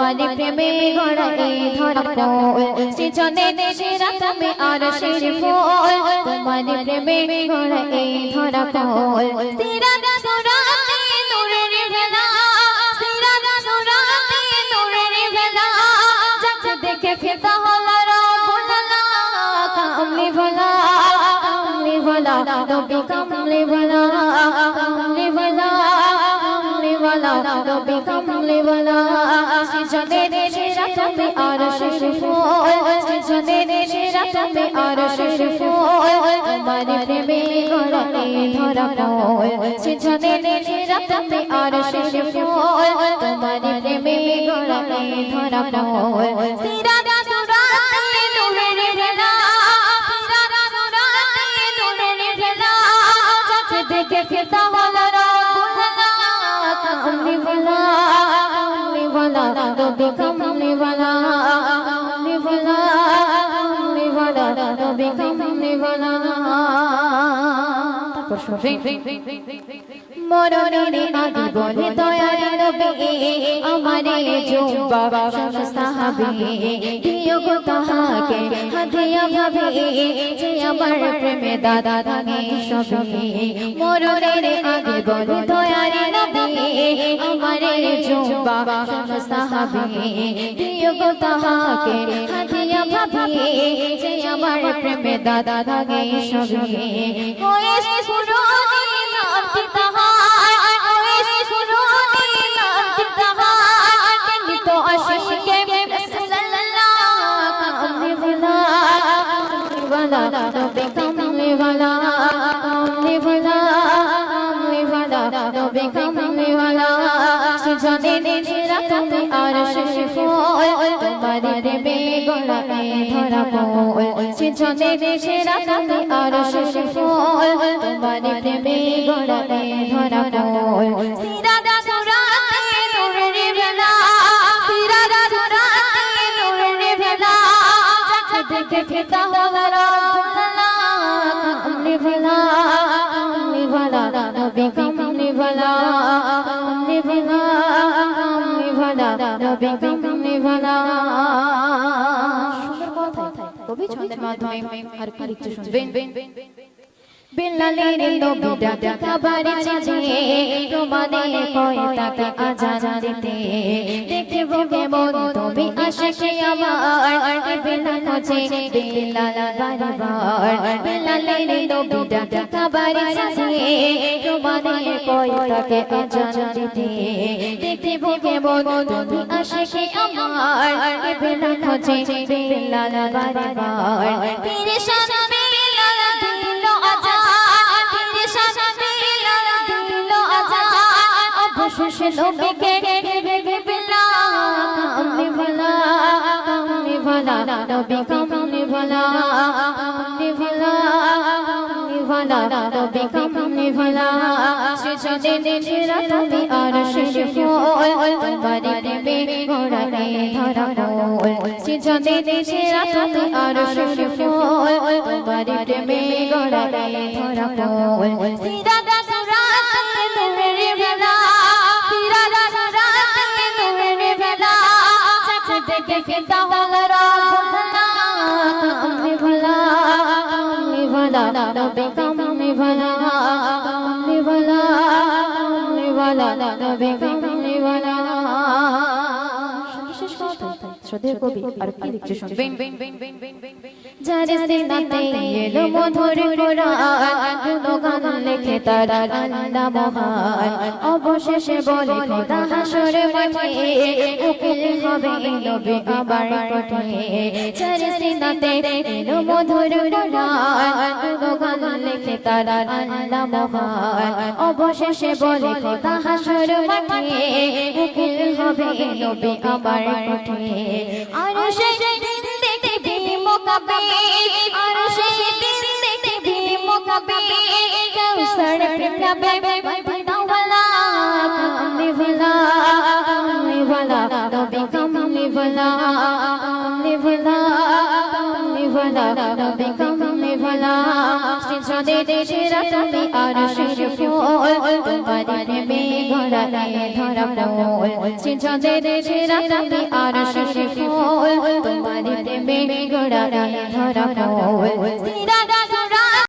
তোমারি প্রেমে গড়া এই ধরা কোল সৃজনে সেরা তুমি আরশের ফুল তোমারি প্রেমে গড়া এই ধরা কোল সিরাত সুরাতে নূরের ভেলা সিরাত সুরাতে নূরের ভেলা যাকে দেখে ফিদা হলো রব্বুল আলা কামলি ভোলা নবী কামলি ভোলা কামলি ভোলা কামলি ভোলা নবী কামলি ভোলা সৃজনে সেরা তুমি আরশের ফুল সৃজনে সেরা তুমি আরশের ফুল তোমারি প্রেমে গড়া এই ধরা কোল সৃজনে সেরা তুমি আরশের ফুল তোমারি প্রেমে গড়া এই ধরা কোল সিরাত সুরাতে নূরের ভেলা সিরাত সুরাতে নূরের ভেলা যাকে দেখে ফিদা হলো রব্বুল আলা কামলি ভোলা নবী কামলি ভোলা কামলি ভোলা নবী কামলি ভোলা মরণের আগে বলে দয়ার নবী আমারে জুম্বা সাহাবী দিও গো তাহাকে হাদিয়া ভাবে যে আমার প্রেমে দাদা দাগে সবে মরণের আগে বলে দয়ার নবী আমারে জুম্বা সাহাবী দিও গো তাহাকে হাদিয়া ভাবে যে আমার প্রেমে দাদা দাগে সবে ওয়েস পুরোনি নামটি তাহার ওয়েস পুরোনি নামটি তাহার তিনি তো আশিকে রাসূলুল্লাহ কামলি ভোলা নবী কামলি ভোলা কামলি ভোলা কামলি ভোলা নবী কামলি ভোলা সৃজনে সেরা তুমি আরশের ফুল তোমারি প্রেমে গড়া এই ধরা কোল সৃজনে সেরা তুমি আরশের ফুল তোমারি প্রেমে গড়া এই ধরা কোল সিরাত সুরাতে নূরের ভেলা সিরাত সুরাতে নূরের ভেলা যাকে দেখে ফিদা হলো রব্বুল আলা কামলি ভোলা নবী কামলি ভোলা কামলি ভোলা নবী কামলি ভোলা সুন্দর কথা কবি ছন্দের মাধ্যমে আর কি লিখতে শুনবেন বেলালের নবী ডাকা খাবারে চাঁদে প্রমাণে কয় তাকে আজান দিতে দেখবো কেমন তুমি আশিকে আমার বেলাল খোঁজে বেলাল বারবার বেলালের নবী ডাকা খাবারে চাঁদে প্রমাণে কয় তাকে আজান দিতে দেখবো কেমন তুমি আশিকে আমার বেলাল খোঁজে বেলাল বারবার পেরেশান খুশি নবীকে বেলা কামলি ভোলা নবী কামলি ভোলা কামলি ভোলা নবী কামলি ভোলা সৃজনে সেরা তুমি আরশের ফুল তোমারি প্রেমে গড়া এই ধরা কোল সৃজনে সেরা তুমি আরশের ফুল তোমারি প্রেমে গড়া এই ধরা কোল সিরাত সুরাতে নূরের ভেলা দেখে ফিদা হলো রব্বুল আলা কামলি ভোলা নবী কামলি ভোলা কামলি ভোলা নবী কামলি ভোলা বিশেষ কথা শ্রদ্ধেয় কবি আর কি লিখতে শুনবেন যার সিনাতে এলো মধুর কোরআন গুণগান লিখে তার আল্লাহ মহান অবশেষে বলে খোদা হাসর মাঠে উকিল হবে নবী আবার কঠে যার সিনাতে এলো মধুর কোরআন গুণগান লিখে তার আল্লাহ মহান অবশেষে বলে খোদা হাসর মাঠে উকিল হবে নবী আবার কঠে আর সেই দিন দেখবি মুকাবিল আর সেই দিন দেখবি মুকাবিল কাউসার প্রেমে মদিনা ওয়ালা কামলি ভোলা নবী কামলি वाला नबी कमले वाला सिजदे तेरा तुम्हें आरशेर फूल तुम्हारे प्रेमे गड़ा रे धरा फूल सिजदे तेरा तुम्हें आरशेर फूल तुम्हारे प्रेमे गड़ा रे धरा फूल